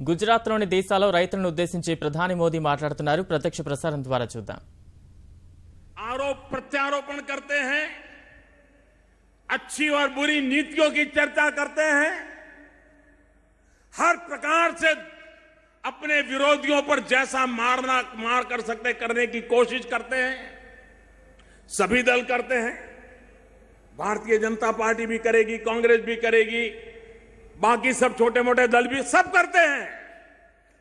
గుజరాత్లోని దేశాల్లో రైతులను ఉద్దేశించి ప్రధాని మోదీ మాట్లాడుతున్నారు. ప్రత్యక్ష ప్రసారం ద్వారా చూద్దాం. आरोप प्रत्यारोपण करते हैं, अच्छी और बुरी नीतियों की चर्चा करते हैं, हर प्रकार से अपने विरोधियों पर जैसा मार कर सकते करने की कोशिश करते हैं. सभी दल करते हैं. भारतीय जनता पार्टी भी करेगी, कांग्रेस भी करेगी, बाकी सब छोटे मोटे दल भी सब करते हैं.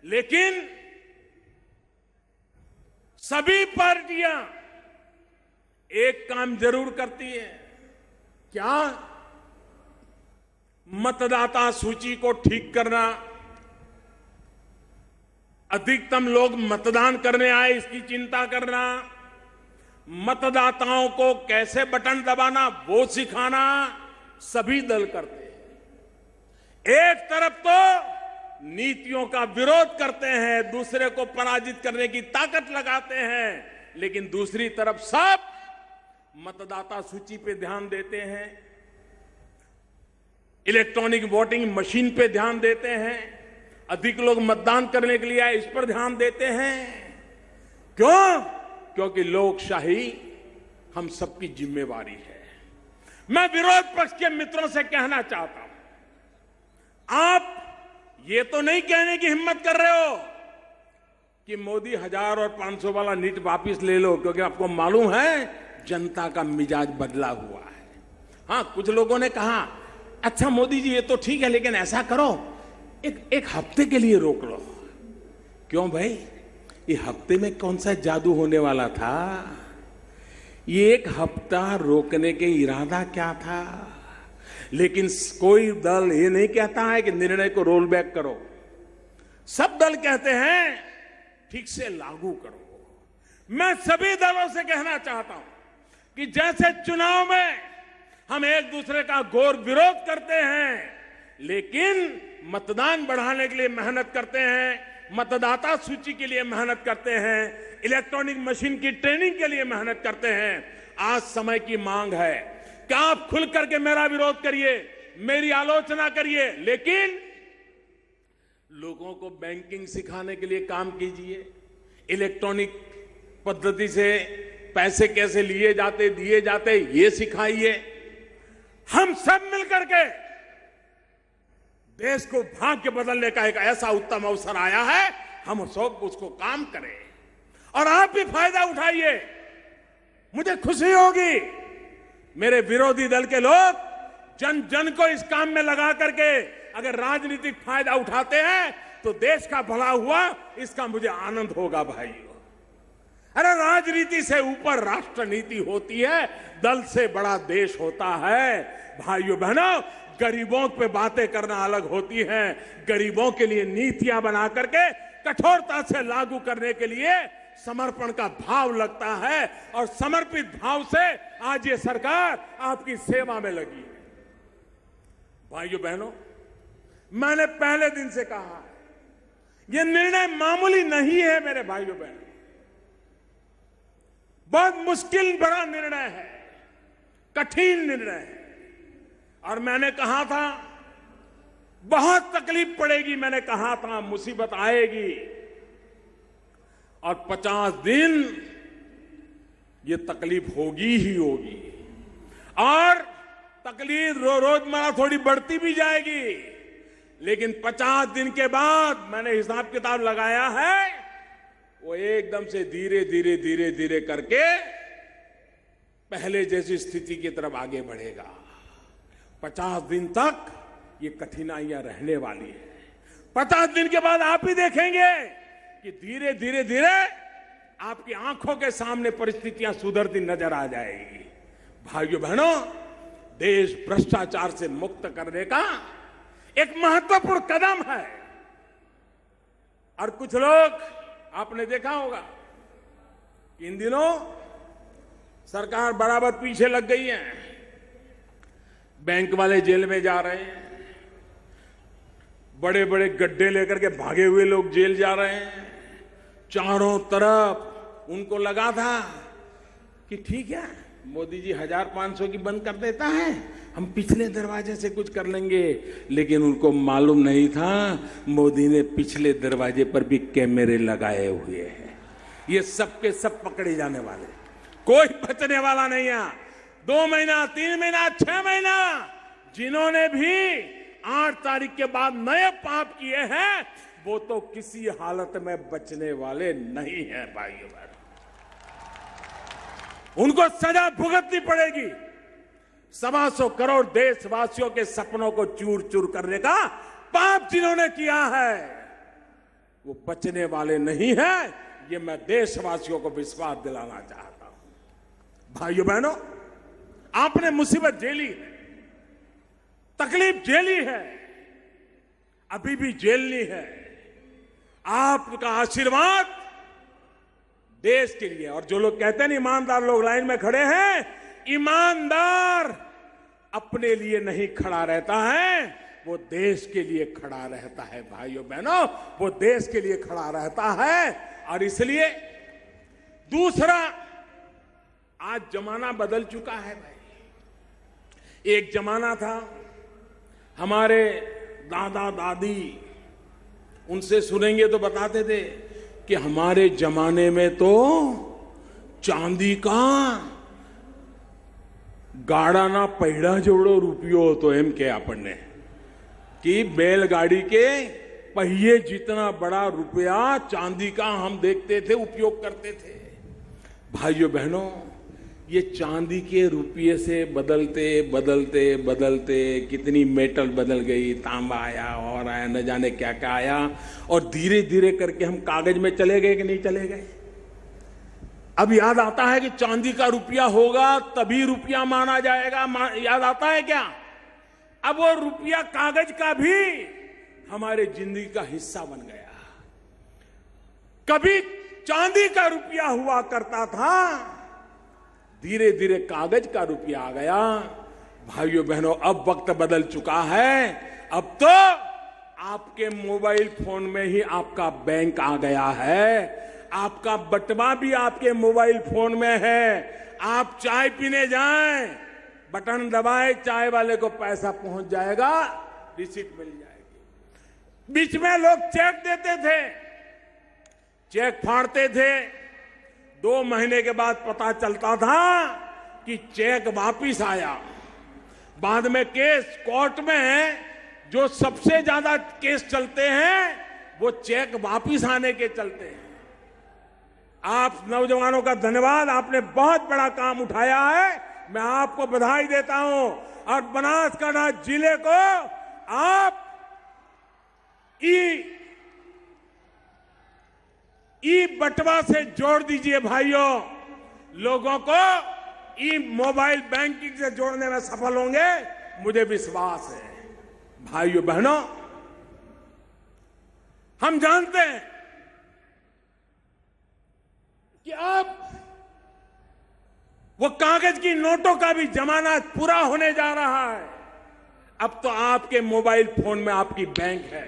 लेकिन सभी पार्टियां एक काम जरूर करती है. क्या? मतदाता सूची को ठीक करना, अधिकतम लोग मतदान करने आए इसकी चिंता करना, मतदाताओं को कैसे बटन दबाना वो सिखाना सभी दल करते हैं. एक तरफ तो नीतियों का विरोध करते हैं, दूसरे को पराजित करने की ताकत लगाते हैं, लेकिन दूसरी तरफ सब मतदाता सूची पे ध्यान देते हैं, इलेक्ट्रॉनिक वोटिंग मशीन पे ध्यान देते हैं, अधिक लोग मतदान करने के लिए आए इस पर ध्यान देते हैं. क्यों? क्योंकि लोकशाही हम सबकी जिम्मेवारी है. मैं विरोध पक्ष के मित्रों से कहना चाहता हूं, आप ये तो नहीं कहने की हिम्मत कर रहे हो कि मोदी 1000 और 500 वाला नीट वापिस ले लो, क्योंकि आपको मालूम है जनता का मिजाज बदला हुआ है. हां, कुछ लोगों ने कहा अच्छा मोदी जी ये तो ठीक है, लेकिन ऐसा करो एक हफ्ते के लिए रोक लो. क्यों भाई? ये हफ्ते में कौन सा जादू होने वाला था? ये एक हफ्ता रोकने के इरादा क्या था? लेकिन कोई दल ये नहीं कहता है कि निर्णय को रोल बैक करो. सब दल कहते हैं ठीक से लागू करो. मैं सभी दलों से कहना चाहता हूं कि जैसे चुनाव में हम एक दूसरे का घोर विरोध करते हैं, लेकिन मतदान बढ़ाने के लिए मेहनत करते हैं, मतदाता सूची के लिए मेहनत करते हैं, इलेक्ट्रॉनिक मशीन की ट्रेनिंग के लिए मेहनत करते हैं, आज समय की मांग है कि आप खुल करके मेरा विरोध करिए, मेरी आलोचना करिए, लेकिन लोगों को बैंकिंग सिखाने के लिए काम कीजिए, इलेक्ट्रॉनिक पद्धति से पैसे कैसे लिए जाते दिए जाते ये सिखाइए. हम सब मिलकर के देश को भाग्य बदलने का एक ऐसा उत्तम अवसर आया है, हम सब उसको काम करें और आप भी फायदा उठाइए. मुझे खुशी होगी मेरे विरोधी दल के लोग जन जन को इस काम में लगा करके अगर राजनीतिक फायदा उठाते हैं तो देश का भला हुआ, इसका मुझे आनंद होगा भाइयों. अरे राजनीति से ऊपर राष्ट्र नीति होती है, दल से बड़ा देश होता है. भाइयों बहनों, गरीबों पे बातें करना अलग होती है, गरीबों के लिए नीतियां बना करके कठोरता से लागू करने के लिए समर्पण का भाव लगता है, और समर्पित भाव से आज ये सरकार आपकी सेवा में लगी है. भाइयों बहनों, मैंने पहले दिन से कहा यह निर्णय मामूली नहीं है मेरे भाइयों बहनों. बहुत मुश्किल बड़ा निर्णय है, कठिन निर्णय है, और मैंने कहा था बहुत तकलीफ पड़ेगी, मैंने कहा था मुसीबत आएगी, और 50 दिन ये तकलीफ होगी ही होगी, और तकलीफ रोजमर्रा थोड़ी बढ़ती भी जाएगी, लेकिन 50 दिन के बाद मैंने हिसाब किताब लगाया है, वो एकदम से धीरे धीरे धीरे धीरे करके पहले जैसी स्थिति की तरफ आगे बढ़ेगा. 50 दिन तक ये कठिनाइयां रहने वाली है. 50 दिन के बाद आप ही देखेंगे कि धीरे धीरे धीरे आपकी आंखों के सामने परिस्थितियां सुधरती नजर आ जाएगी. भाइयों बहनों, देश भ्रष्टाचार से मुक्त करने का एक महत्वपूर्ण कदम है. और कुछ लोग आपने देखा होगा इन दिनों सरकार बराबर पीछे लग गई है. बैंक वाले जेल में जा रहे हैं, बड़े बड़े गड्ढे लेकर के भागे हुए लोग जेल जा रहे हैं. चारों तरफ उनको लगा था कि ठीक है मोदी जी 1500 की बंद कर देता है, हम पिछले दरवाजे से कुछ कर लेंगे, लेकिन उनको मालूम नहीं था मोदी ने पिछले दरवाजे पर भी कैमरे लगाए हुए हैं। ये सब के सब पकड़े जाने वाले, कोई बचने वाला नहीं है। 2 महीना, 3 महीना, 6 महीना, जिन्होंने भी 8 तारीख के बाद नए पाप किए हैं वो तो किसी हालत में बचने वाले नहीं है भाइयों बहनों। उनको सजा भुगतनी पड़ेगी। 125 करोड़ देशवासियों के सपनों को चूर चूर करने का पाप जिन्होंने किया है वो बचने वाले नहीं है। ये मैं देशवासियों को विश्वास दिलाना चाहता हूं। भाइयों बहनों, आपने मुसीबत झेली है, तकलीफ झेली है, अभी भी झेलनी है। आपका आशीर्वाद देश के लिए, और जो लोग कहते हैं ईमानदार लोग लाइन में खड़े हैं, ईमानदार अपने लिए नहीं खड़ा रहता है, वो देश के लिए खड़ा रहता है। भाइयों बहनों, वो देश के लिए खड़ा रहता है। और इसलिए दूसरा, आज जमाना बदल चुका है भाई। एक जमाना था, हमारे दादा दादी, उनसे सुनेंगे तो बताते थे कि हमारे जमाने में तो चांदी का गाड़ा ना पहिड़ा जोड़ो रुपयो तो एम के आपने कि बैलगाड़ी के पहिए जितना बड़ा रुपया चांदी का हम देखते थे, उपयोग करते थे। भाइयों बहनों, ये चांदी के रुपये से बदलते बदलते बदलते कितनी मेटल बदल गई, तांबा आया और आया, न जाने क्या क्या आया, और धीरे धीरे करके हम कागज में चले गए कि नहीं चले गए। अब याद आता है कि चांदी का रुपया होगा तभी रुपया माना जाएगा, याद आता है क्या? अब वो रुपया कागज का भी हमारे जिंदगी का हिस्सा बन गया। कभी चांदी का रुपया हुआ करता था, धीरे धीरे कागज का रुपया आ गया। भाइयों बहनों, अब वक्त बदल चुका है। अब तो आपके मोबाइल फोन में ही आपका बैंक आ गया है, आपका बटवा भी आपके मोबाइल फोन में है। आप चाय पीने जाएं, बटन दबाए, चाय वाले को पैसा पहुंच जाएगा, रिसीट मिल जाएगी। बीच में लोग चेक देते थे, चेक फाड़ते थे, 2 महीने के बाद पता चलता था कि चेक वापिस आया। बाद में केस कोर्ट में जो सबसे ज्यादा केस चलते हैं वो चेक वापिस आने के चलते हैं। आप नौजवानों का धन्यवाद, आपने बहुत बड़ा काम उठाया है, मैं आपको बधाई देता हूं। और बनासकांठा जिले को आप ई बटवा से जोड़ दीजिए भाइयों। लोगों को ई मोबाइल बैंकिंग से जोड़ने में सफल होंगे, मुझे विश्वास है। भाइयों बहनों, हम जानते हैं कि अब वो कागज की नोटों का भी जमाना पूरा होने जा रहा है। अब तो आपके मोबाइल फोन में आपकी बैंक है।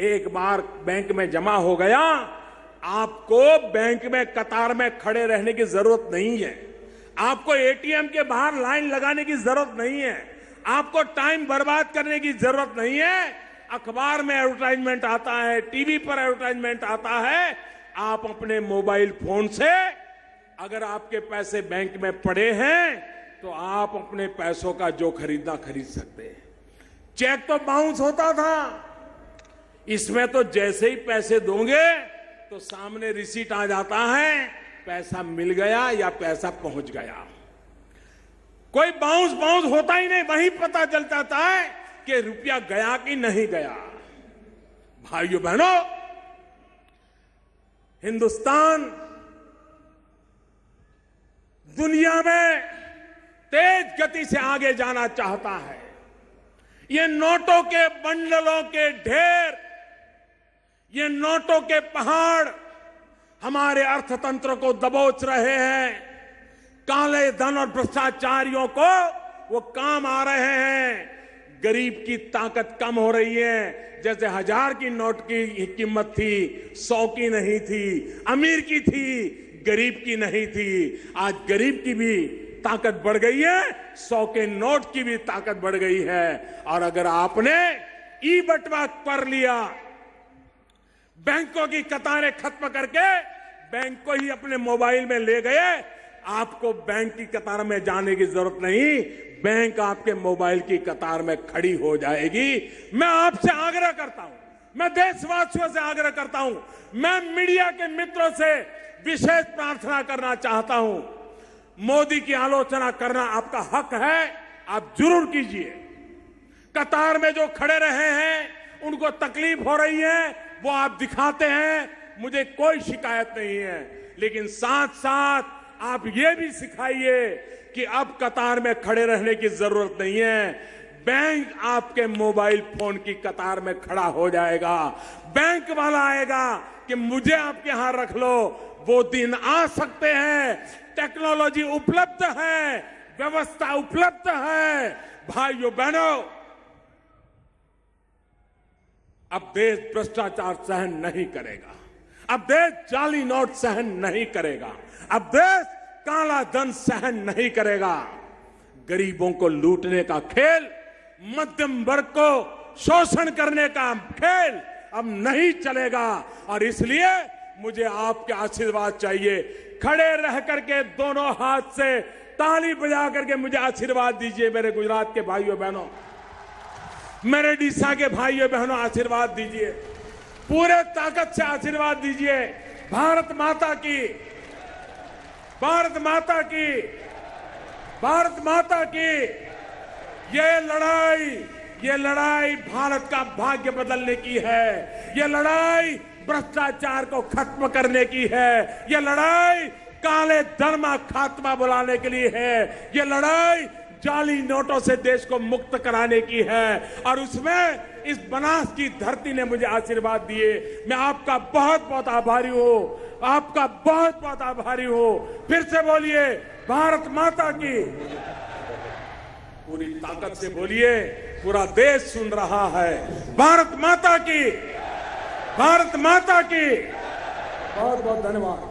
एक बार बैंक में जमा हो गया, आपको बैंक में कतार में खड़े रहने की जरूरत नहीं है, आपको एटीएम के बाहर लाइन लगाने की जरूरत नहीं है, आपको टाइम बर्बाद करने की जरूरत नहीं है। अखबार में एडवर्टाइजमेंट आता है, टीवी पर एडवर्टाइजमेंट आता है, आप अपने मोबाइल फोन से अगर आपके पैसे बैंक में पड़े हैं तो आप अपने पैसों का जो खरीदना खरीद सकते हैं। चेक तो बाउंस होता था, इसमें तो जैसे ही पैसे दोगे तो सामने रिसीट आ जाता है, पैसा मिल गया या पैसा पहुंच गया। कोई बाउंस होता ही नहीं, वहीं पता चल जाता है कि रुपया गया कि नहीं गया। भाइयों बहनों, हिंदुस्तान दुनिया में तेज गति से आगे जाना चाहता है। ये नोटों के बंडलों के ढेर, ये नोटों के पहाड़ हमारे अर्थतंत्र को दबोच रहे हैं। काले धन और भ्रष्टाचारियों को वो काम आ रहे हैं। गरीब की ताकत कम हो रही है। जैसे 1000 की नोट की कीमत थी, 100 की नहीं थी, अमीर की थी, गरीब की नहीं थी। आज गरीब की भी ताकत बढ़ गई है, 100 के नोट की भी ताकत बढ़ गई है। और अगर आपने ई बटवा कर लिया, बैंकों की कतारें खत्म करके बैंक को ही अपने मोबाइल में ले गए, आपको बैंक की कतार में जाने की जरूरत नहीं, बैंक आपके मोबाइल की कतार में खड़ी हो जाएगी। मैं आपसे आग्रह करता हूं, मैं देशवासियों से आग्रह करता हूं, मैं मीडिया के मित्रों से विशेष प्रार्थना करना चाहता हूं। मोदी की आलोचना करना आपका हक है, आप जरूर कीजिए। कतार में जो खड़े रहे हैं, उनको तकलीफ हो रही है, वो आप दिखाते हैं, मुझे कोई शिकायत नहीं है। लेकिन साथ साथ आप ये भी सिखाइए कि अब कतार में खड़े रहने की जरूरत नहीं है, बैंक आपके मोबाइल फोन की कतार में खड़ा हो जाएगा। बैंक वाला आएगा कि मुझे आपके यहां रख लो। वो दिन आ सकते हैं, टेक्नोलॉजी उपलब्ध है, व्यवस्था उपलब्ध है। भाइयों बहनों, अब देश भ्रष्टाचार सहन नहीं करेगा, अब देश जाली नोट सहन नहीं करेगा, अब देश काला धन सहन नहीं करेगा। गरीबों को लूटने का खेल, मध्यम वर्ग को शोषण करने का खेल अब नहीं चलेगा। और इसलिए मुझे आपके आशीर्वाद चाहिए। खड़े रह करके दोनों हाथ से ताली बजा करके मुझे आशीर्वाद दीजिए। मेरे गुजरात के भाइयों बहनों, मेरे डीसा के भाइयों बहनों, आशीर्वाद दीजिए, पूरे ताकत से आशीर्वाद दीजिए। भारत माता की, भारत माता की, भारत माता की। ये लड़ाई भारत का भाग्य बदलने की है। ये लड़ाई भ्रष्टाचार को खत्म करने की है। ये लड़ाई काले धन का खात्मा बुलाने के लिए है। ये लड़ाई जाली नोटों से देश को मुक्त कराने की है। और उसमें इस बनास की धरती ने मुझे आशीर्वाद दिए। मैं आपका बहुत बहुत आभारी हूं, आपका बहुत बहुत आभारी हूं। फिर से बोलिए, भारत माता की। पूरी ताकत से बोलिए, पूरा देश सुन रहा है। भारत माता की, भारत माता की। बहुत बहुत धन्यवाद।